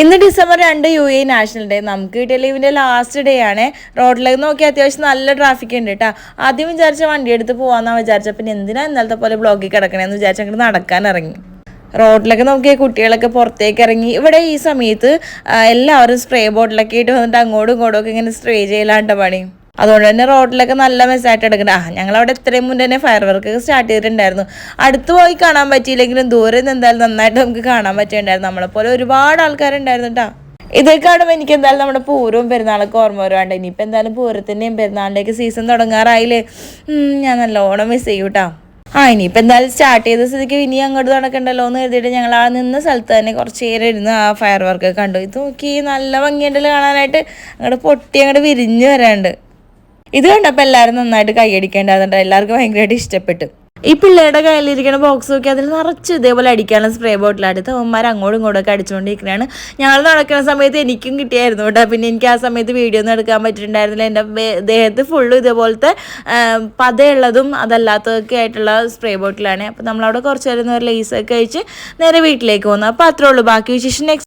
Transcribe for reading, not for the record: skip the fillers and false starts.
ഇന്ന് December 2 UAE national day. നമുക്ക് കിട്ടിയ ലീവിൻ്റെ ലാസ്റ്റ് ഡേ ആണ്. റോഡിലേക്ക് നോക്കി അത്യാവശ്യം നല്ല ട്രാഫിക് ഉണ്ട് കേട്ടോ. ആദ്യം വിചാരിച്ച വണ്ടി എടുത്ത് പോകാമെന്നാണ് വിചാരിച്ചത്. പിന്നെ എന്തിനാ ഇന്നലത്തെ പോലെ ബ്ലോക്കിൽ കിടക്കണമെന്ന് വിചാരിച്ച അങ്ങോട്ട് നടക്കാൻ ഇറങ്ങി. റോഡിലൊക്കെ നോക്കിയ കുട്ടികളൊക്കെ പുറത്തേക്ക് ഇറങ്ങി. ഇവിടെ ഈ സമയത്ത് എല്ലാവരും സ്പ്രേ ബോട്ടിലൊക്കെ ഇട്ട് വന്നിട്ട് അങ്ങോട്ടും ഇങ്ങോട്ടും ഒക്കെ ഇങ്ങനെ സ്പ്രേ ചെയ്യലാണ്ട പണി. അതുകൊണ്ട് തന്നെ റോഡിലൊക്കെ നല്ല മെസ്സായിട്ട് എടുക്കണം. ഞങ്ങളവിടെ ഇത്രയും മുന്നേ തന്നെ ഫയർ വർക്ക് സ്റ്റാർട്ട് ചെയ്തിട്ടുണ്ടായിരുന്നു. അടുത്ത് പോയി കാണാൻ പറ്റിയില്ലെങ്കിലും ദൂരെ നിന്ന് എന്തായാലും നന്നായിട്ട് നമുക്ക് കാണാൻ പറ്റിയിട്ടുണ്ടായിരുന്നു. നമ്മളെപ്പോലെ ഒരുപാട് ആൾക്കാരുണ്ടായിരുന്നു കേട്ടോ. ഇതൊക്കെ കാണുമ്പോൾ എനിക്ക് എന്തായാലും നമ്മുടെ പൂരവും പെരുന്നാളൊക്കെ ഓർമ്മ വരുവാണ്ട്. ഇനിയിപ്പോൾ എന്തായാലും പൂരത്തിൻ്റെയും പെരുന്നാളിൻ്റെയൊക്കെ സീസൺ തുടങ്ങാറായില്ലേ. ഞാൻ നല്ലോണം മിസ് ചെയ്യും കേട്ടോ. ഇനിയിപ്പോൾ എന്തായാലും സ്റ്റാർട്ട് ചെയ്ത സ്ഥിതിക്ക് ഇനി അങ്ങോട്ട് നടക്കണ്ടല്ലോ എന്ന് കരുതിയിട്ട് ഞങ്ങൾ ആ നിന്ന സ്ഥലത്ത് തന്നെ കുറച്ച് നേരം ഇരുന്ന് ആ ഫയർ വർക്ക് കണ്ടു. ഇത് നോക്കി നല്ല ഭംഗിയുണ്ടല്ലോ കാണാനായിട്ട്. അങ്ങോട്ട് പൊട്ടി അങ്ങോട്ട് വിരിഞ്ഞ് വരാണ്ട്. ഇത് കണ്ടപ്പോൾ എല്ലാവരും നന്നായിട്ട് കൈയടിക്കേണ്ടതുണ്ട്. എല്ലാവർക്കും ഭയങ്കരമായിട്ട് ഇഷ്ടപ്പെട്ടു. ഈ പിള്ളേരുടെ കയ്യിലിരിക്കുന്ന ബോക്സ് നോക്കി അതിൽ നിറച്ച് ഇതേപോലെ അടിക്കാനുള്ള സ്പ്രേ ബോട്ടിലെടുത്ത് അവന്മാർ അങ്ങോട്ടും ഇങ്ങോട്ടൊക്കെ അടിച്ചുകൊണ്ടിരിക്കുകയാണ്. ഞങ്ങൾ നടക്കുന്ന സമയത്ത് എനിക്കും കിട്ടിയായിരുന്നു കേട്ടോ. പിന്നെ എനിക്ക് ആ സമയത്ത് വീഡിയോ ഒന്നും എടുക്കാൻ പറ്റിയിട്ടുണ്ടായിരുന്നില്ല. എൻ്റെ ദേഹത്ത് ഫുള്ളും ഇതേപോലത്തെ പതയുള്ളതും അതല്ലാത്തതൊക്കെ ആയിട്ടുള്ള സ്പ്രേ ബോട്ടിലാണ്. അപ്പോൾ നമ്മളവിടെ കുറച്ച് നേരം ഒരു ലേസൊക്കെ കഴിച്ച് നേരെ വീട്ടിലേക്ക് പോകുന്നു. അപ്പോൾ അത്രേ ഉള്ളൂ. ബാക്കി വിശേഷം നെക്സ്റ്റ്